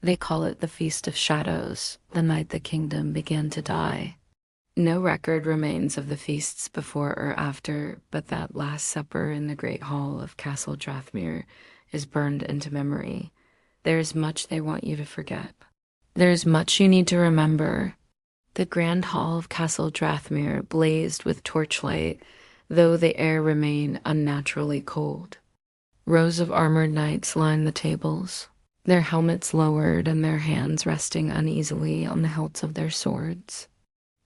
They call it the Feast of Shadows, the night the kingdom began to die. No record remains of the feasts before or after, but that Last Supper in the Great Hall of Castle Drathmere is burned into memory. There is much they want you to forget. There is much you need to remember. The grand hall of Castle Drathmere blazed with torchlight, though the air remained unnaturally cold. Rows of armored knights lined the tables, their helmets lowered and their hands resting uneasily on the hilts of their swords.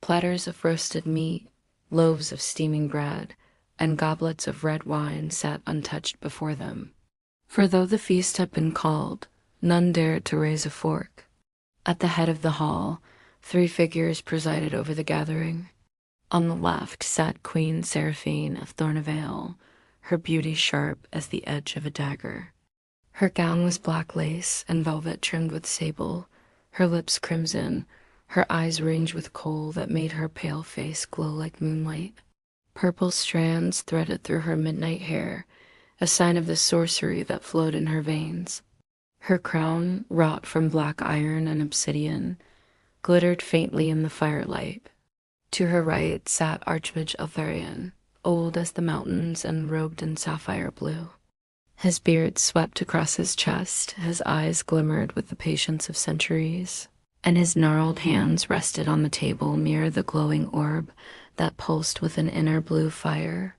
Platters of roasted meat, loaves of steaming bread, and goblets of red wine sat untouched before them. For though the feast had been called, none dared to raise a fork. At the head of the hall, 3 figures presided over the gathering. On the left sat Queen Seraphine of Thornevale, her beauty sharp as the edge of a dagger. Her gown was black lace and velvet trimmed with sable, her lips crimson, her eyes ringed with kohl that made her pale face glow like moonlight. Purple strands threaded through her midnight hair, a sign of the sorcery that flowed in her veins. Her crown, wrought from black iron and obsidian, glittered faintly in the firelight. To her right sat Archmage Eltharion, old as the mountains and robed in sapphire blue. His beard swept across his chest, his eyes glimmered with the patience of centuries, and his gnarled hands rested on the table near the glowing orb that pulsed with an inner blue fire.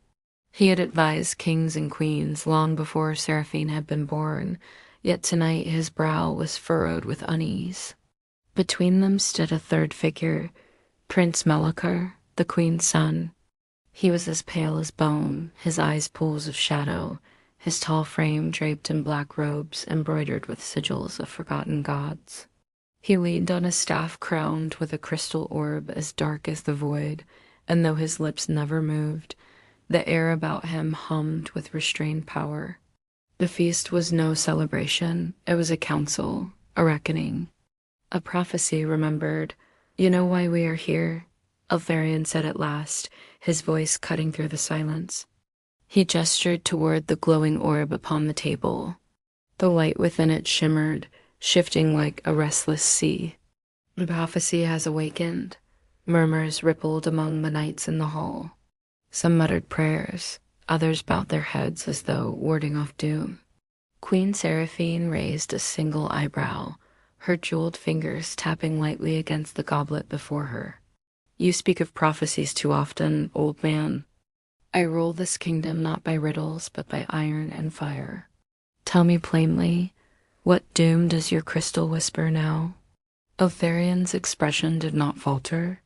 He had advised kings and queens long before Seraphine had been born, yet tonight his brow was furrowed with unease. Between them stood a third figure, Prince Melchior, the queen's son. He was as pale as bone, his eyes pools of shadow, his tall frame draped in black robes embroidered with sigils of forgotten gods. He leaned on a staff crowned with a crystal orb as dark as the void, and though his lips never moved, the air about him hummed with restrained power. The feast was no celebration, it was a council, a reckoning. A prophecy remembered. "You know why we are here?" Eltharion said at last, his voice cutting through the silence. He gestured toward the glowing orb upon the table. The light within it shimmered, shifting like a restless sea. The prophecy has awakened. Murmurs rippled among the knights in the hall. Some muttered prayers, others bowed their heads as though warding off doom. Queen Seraphine raised a single eyebrow, her jeweled fingers tapping lightly against the goblet before her. "You speak of prophecies too often, old man. I rule this kingdom not by riddles, but by iron and fire. Tell me plainly, what doom does your crystal whisper now?" Eltharion's expression did not falter.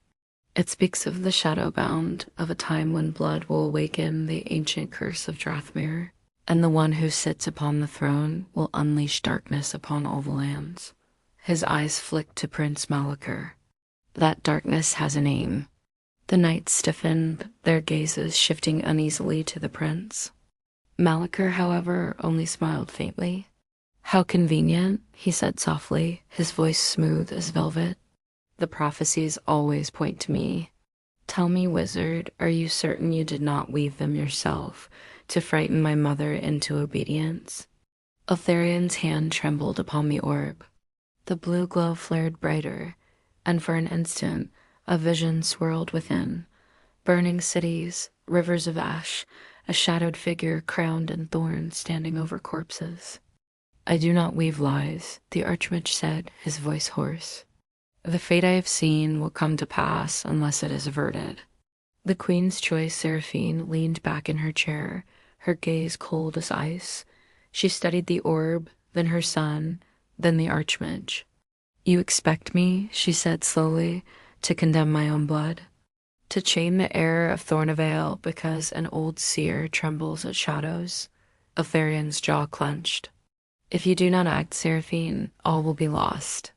"It speaks of the shadow-bound, of a time when blood will awaken the ancient curse of Drathmere, and the one who sits upon the throne will unleash darkness upon all the lands." His eyes flicked to Prince Melchior. "That darkness has a name." The knights stiffened, their gazes shifting uneasily to the prince. Melchior, however, only smiled faintly. "How convenient," he said softly, his voice smooth as velvet. "The prophecies always point to me. Tell me, wizard, are you certain you did not weave them yourself to frighten my mother into obedience?" Eltharion's hand trembled upon the orb. The blue glow flared brighter, and for an instant a vision swirled within. Burning cities, rivers of ash, a shadowed figure crowned in thorns standing over corpses. "I do not weave lies," the Archmage said, his voice hoarse. "The fate I have seen will come to pass unless it is averted." The Queen's choice Seraphine leaned back in her chair, her gaze cold as ice. She studied the orb, then her son, then the Archmage. "You expect me," she said slowly, "to condemn my own blood? To chain the heir of Thornevale because an old seer trembles at shadows?" Eltharion's jaw clenched. "If you do not act, Seraphine, all will be lost."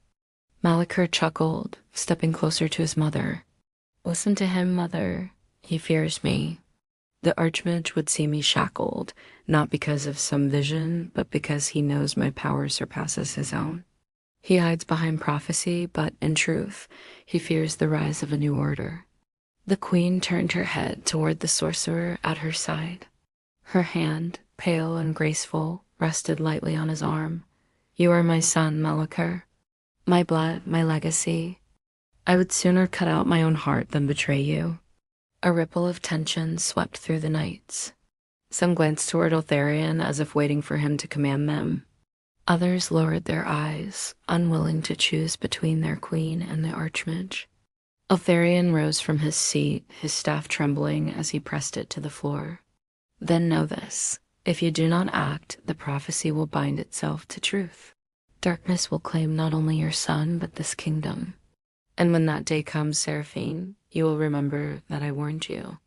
Melchior chuckled, stepping closer to his mother. "Listen to him, mother. He fears me. The Archmage would see me shackled, not because of some vision, but because he knows my power surpasses his own. He hides behind prophecy, but in truth, he fears the rise of a new order." The Queen turned her head toward the sorcerer at her side. Her hand, pale and graceful, rested lightly on his arm. "You are my son, Melchior. My blood, my legacy. I would sooner cut out my own heart than betray you. A ripple of tension swept through the nights. Some glanced toward Eltharion as if waiting for him to command them. Others lowered their eyes, unwilling to choose between their queen and the Archmage. Eltharion rose from his seat, his staff trembling as he pressed it to the floor. Then know this. If you do not act, the prophecy will bind itself to truth. Darkness will claim not only your son, but this kingdom. And when that day comes, Seraphine, you will remember that I warned you.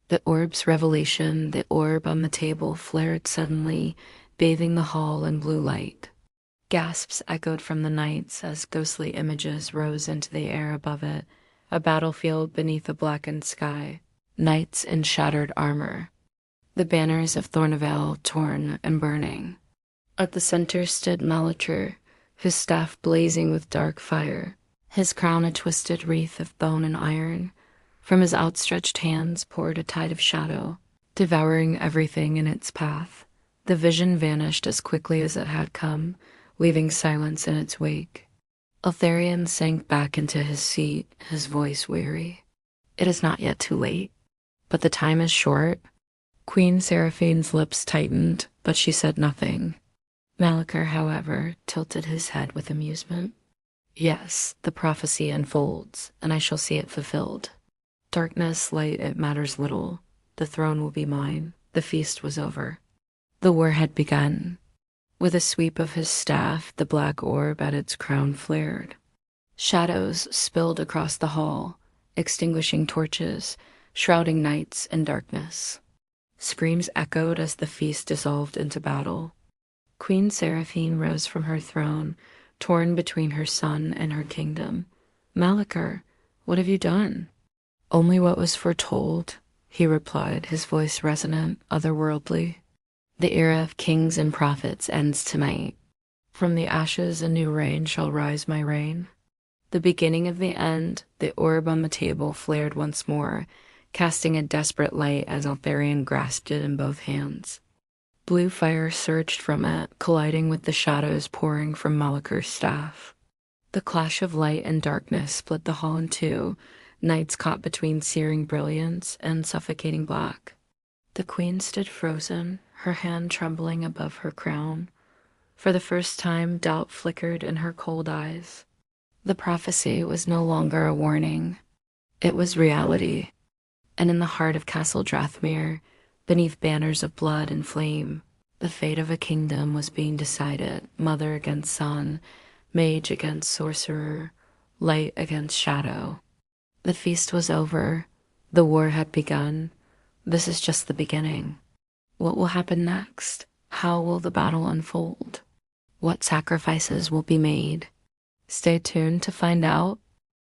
The orb's revelation, the orb on the table, flared suddenly, bathing the hall in blue light. Gasps echoed from the nights as ghostly images rose into the air above it, a battlefield beneath a blackened sky, knights in shattered armor, the banners of Thornevale torn and burning. At the center stood Malachor, his staff blazing with dark fire, his crown a twisted wreath of bone and iron. From his outstretched hands poured a tide of shadow, devouring everything in its path. The vision vanished as quickly as it had come, leaving silence in its wake. Eltharion sank back into his seat, his voice weary. It is not yet too late, but the time is short. Queen Seraphine's lips tightened, but she said nothing. Malachor, however, tilted his head with amusement. Yes, the prophecy unfolds, and I shall see it fulfilled. Darkness, light, it matters little. The throne will be mine. The feast was over. The war had begun. With a sweep of his staff, the black orb at its crown flared. Shadows spilled across the hall, extinguishing torches, shrouding nights in darkness. Screams echoed as the feast dissolved into battle. Queen Seraphine rose from her throne, torn between her son and her kingdom. Malachor, what have you done? Only what was foretold, he replied, his voice resonant, otherworldly. The era of kings and prophets ends tonight. From the ashes a new reign shall rise, my reign. The beginning of the end, the orb on the table flared once more, casting a desperate light as Eltharion grasped it in both hands. Blue fire surged from it, colliding with the shadows pouring from Malachor's staff. The clash of light and darkness split the hall in two, nights caught between searing brilliance and suffocating black. The queen stood frozen, her hand trembling above her crown. For the first time, doubt flickered in her cold eyes. The prophecy was no longer a warning. It was reality. And in the heart of Castle Drathmere, beneath banners of blood and flame, the fate of a kingdom was being decided, mother against son, mage against sorcerer, light against shadow. The feast was over. The war had begun. This is just the beginning. What will happen next? How will the battle unfold? What sacrifices will be made? Stay tuned to find out.